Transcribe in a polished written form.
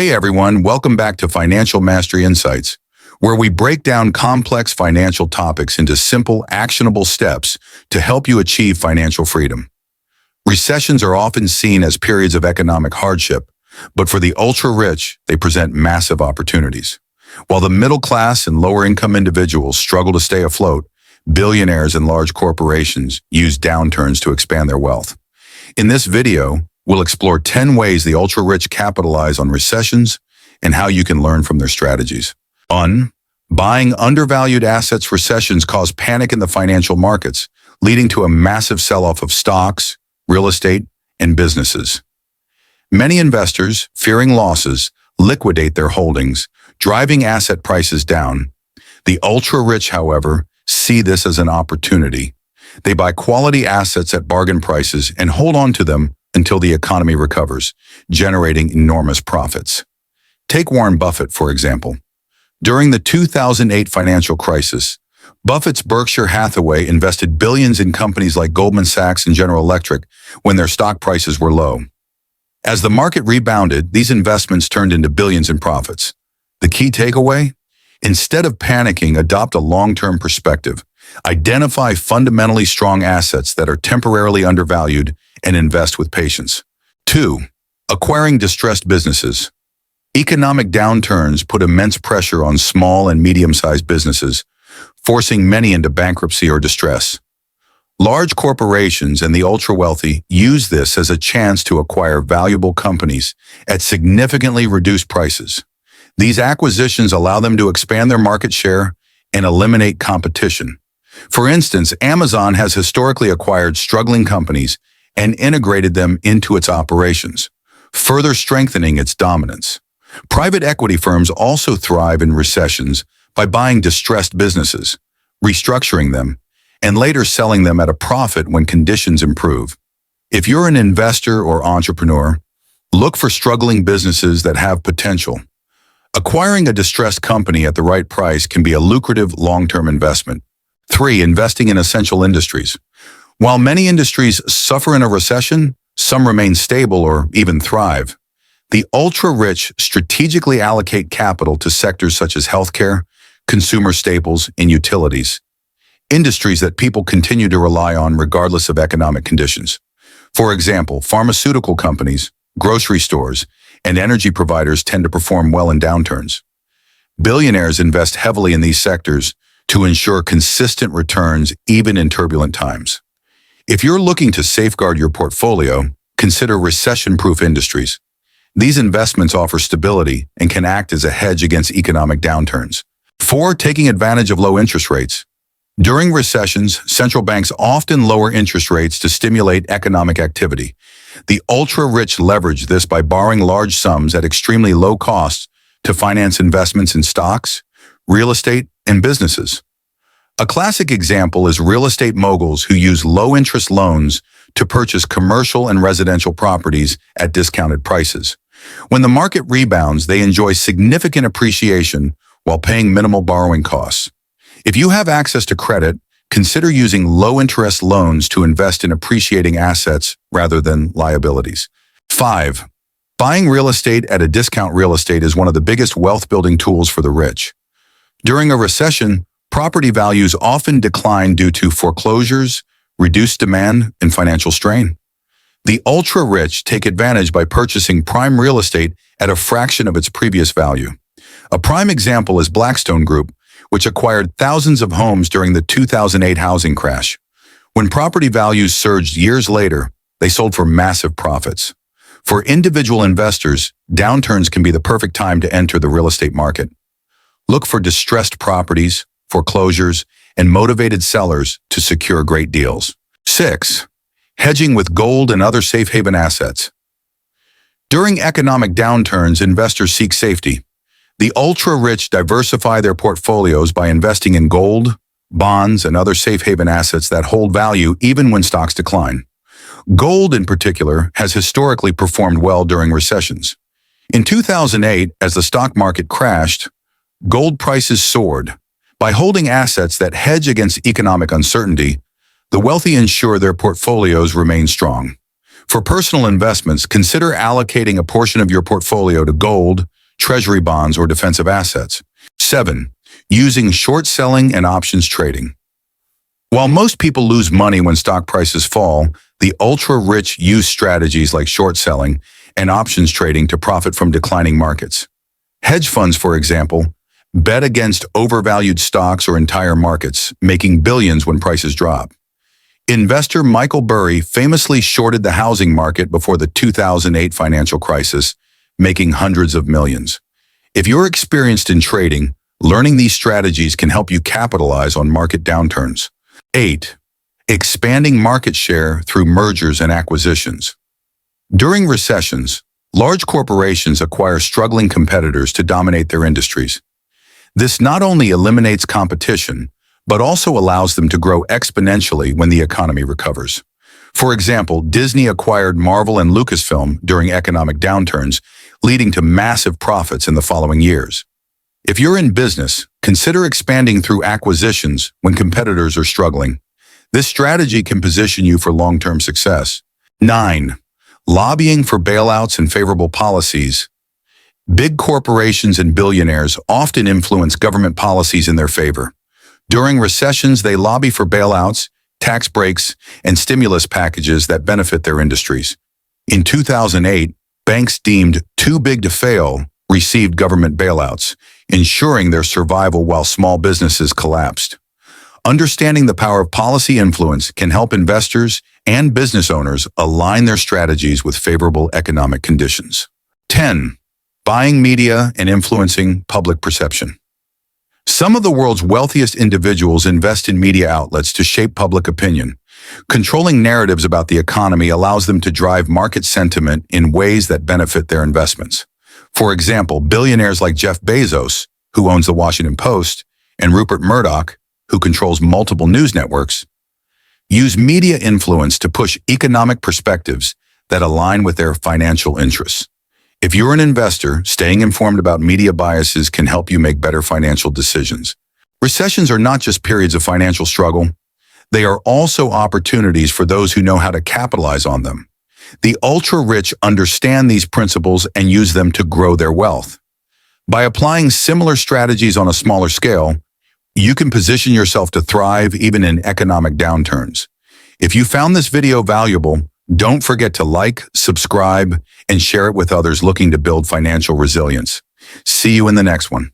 Hey everyone, welcome back to Financial Mastery Insights, where we break down complex financial topics into simple, actionable steps to help you achieve financial freedom. Recessions are often seen as periods of economic hardship, but for the ultra-rich, they present massive opportunities. While the middle class and lower-income individuals struggle to stay afloat, billionaires and large corporations use downturns to expand their wealth. In this video, we'll explore 10 ways the ultra-rich capitalize on recessions and how you can learn from their strategies. 1. Buying undervalued assets. Recessions cause panic in the financial markets, leading to a massive sell-off of stocks, real estate, and businesses. Many investors, fearing losses, liquidate their holdings, driving asset prices down. The ultra-rich, however, see this as an opportunity. They buy quality assets at bargain prices and hold on to them until the economy recovers, generating enormous profits. Take Warren Buffett, for example. During the 2008 financial crisis, Buffett's Berkshire Hathaway invested billions in companies like Goldman Sachs and General Electric when their stock prices were low. As the market rebounded, these investments turned into billions in profits. The key takeaway? Instead of panicking, adopt a long-term perspective. Identify fundamentally strong assets that are temporarily undervalued and invest with patience. 2. Acquiring distressed businesses. Economic downturns put immense pressure on small and medium-sized businesses, forcing many into bankruptcy or distress. Large corporations and the ultra-wealthy use this as a chance to acquire valuable companies at significantly reduced prices. These acquisitions allow them to expand their market share and eliminate competition. For instance, Amazon has historically acquired struggling companies and integrated them into its operations, further strengthening its dominance. Private equity firms also thrive in recessions by buying distressed businesses, restructuring them, and later selling them at a profit when conditions improve. If you're an investor or entrepreneur, look for struggling businesses that have potential. Acquiring a distressed company at the right price can be a lucrative long-term investment. 3. Investing in essential industries. While many industries suffer in a recession, some remain stable or even thrive. The ultra-rich strategically allocate capital to sectors such as healthcare, consumer staples, and utilities, industries that people continue to rely on regardless of economic conditions. For example, pharmaceutical companies, grocery stores, and energy providers tend to perform well in downturns. Billionaires invest heavily in these sectors to ensure consistent returns even in turbulent times. If you're looking to safeguard your portfolio, consider recession-proof industries. These investments offer stability and can act as a hedge against economic downturns. 4. Taking advantage of low interest rates. During recessions, central banks often lower interest rates to stimulate economic activity. The ultra-rich leverage this by borrowing large sums at extremely low costs to finance investments in stocks, real estate, and businesses. A classic example is real estate moguls who use low-interest loans to purchase commercial and residential properties at discounted prices. When the market rebounds, they enjoy significant appreciation while paying minimal borrowing costs. If you have access to credit, consider using low-interest loans to invest in appreciating assets rather than liabilities. 5. Buying real estate at a discount. Real estate is one of the biggest wealth-building tools for the rich. During a recession, property values often decline due to foreclosures, reduced demand, and financial strain. The ultra-rich take advantage by purchasing prime real estate at a fraction of its previous value. A prime example is Blackstone Group, which acquired thousands of homes during the 2008 housing crash. When property values surged years later, they sold for massive profits. For individual investors, downturns can be the perfect time to enter the real estate market. Look for distressed properties, foreclosures, and motivated sellers to secure great deals. 6. Hedging with gold and other safe haven assets. During economic downturns, investors seek safety. The ultra-rich diversify their portfolios by investing in gold, bonds, and other safe haven assets that hold value even when stocks decline. Gold, in particular, has historically performed well during recessions. In 2008, as the stock market crashed, gold prices soared. By holding assets that hedge against economic uncertainty, the wealthy ensure their portfolios remain strong. For personal investments, consider allocating a portion of your portfolio to gold, treasury bonds, or defensive assets. 7. Using short selling and options trading. While most people lose money when stock prices fall, the ultra-rich use strategies like short selling and options trading to profit from declining markets. Hedge funds, for example, bet against overvalued stocks or entire markets, making billions when prices drop. Investor Michael Burry famously shorted the housing market before the 2008 financial crisis, making hundreds of millions. If you're experienced in trading, learning these strategies can help you capitalize on market downturns. 8. Expanding market share through mergers and acquisitions. During recessions, large corporations acquire struggling competitors to dominate their industries. This not only eliminates competition, but also allows them to grow exponentially when the economy recovers. For example, Disney acquired Marvel and Lucasfilm during economic downturns, leading to massive profits in the following years. If you're in business, consider expanding through acquisitions when competitors are struggling. This strategy can position you for long-term success. 9. Lobbying for bailouts and favorable policies. Big corporations and billionaires often influence government policies in their favor. During recessions, they lobby for bailouts, tax breaks, and stimulus packages that benefit their industries. In 2008, banks deemed too big to fail received government bailouts, ensuring their survival while small businesses collapsed. Understanding the power of policy influence can help investors and business owners align their strategies with favorable economic conditions. 10. Buying media and influencing public perception. Some of the world's wealthiest individuals invest in media outlets to shape public opinion. Controlling narratives about the economy allows them to drive market sentiment in ways that benefit their investments. For example, billionaires like Jeff Bezos, who owns the Washington Post, and Rupert Murdoch, who controls multiple news networks, use media influence to push economic perspectives that align with their financial interests. If you're an investor, staying informed about media biases can help you make better financial decisions. Recessions are not just periods of financial struggle. They are also opportunities for those who know how to capitalize on them. The ultra-rich understand these principles and use them to grow their wealth. By applying similar strategies on a smaller scale, you can position yourself to thrive even in economic downturns. If you found this video valuable, don't forget to like, subscribe, and share it with others looking to build financial resilience. See you in the next one.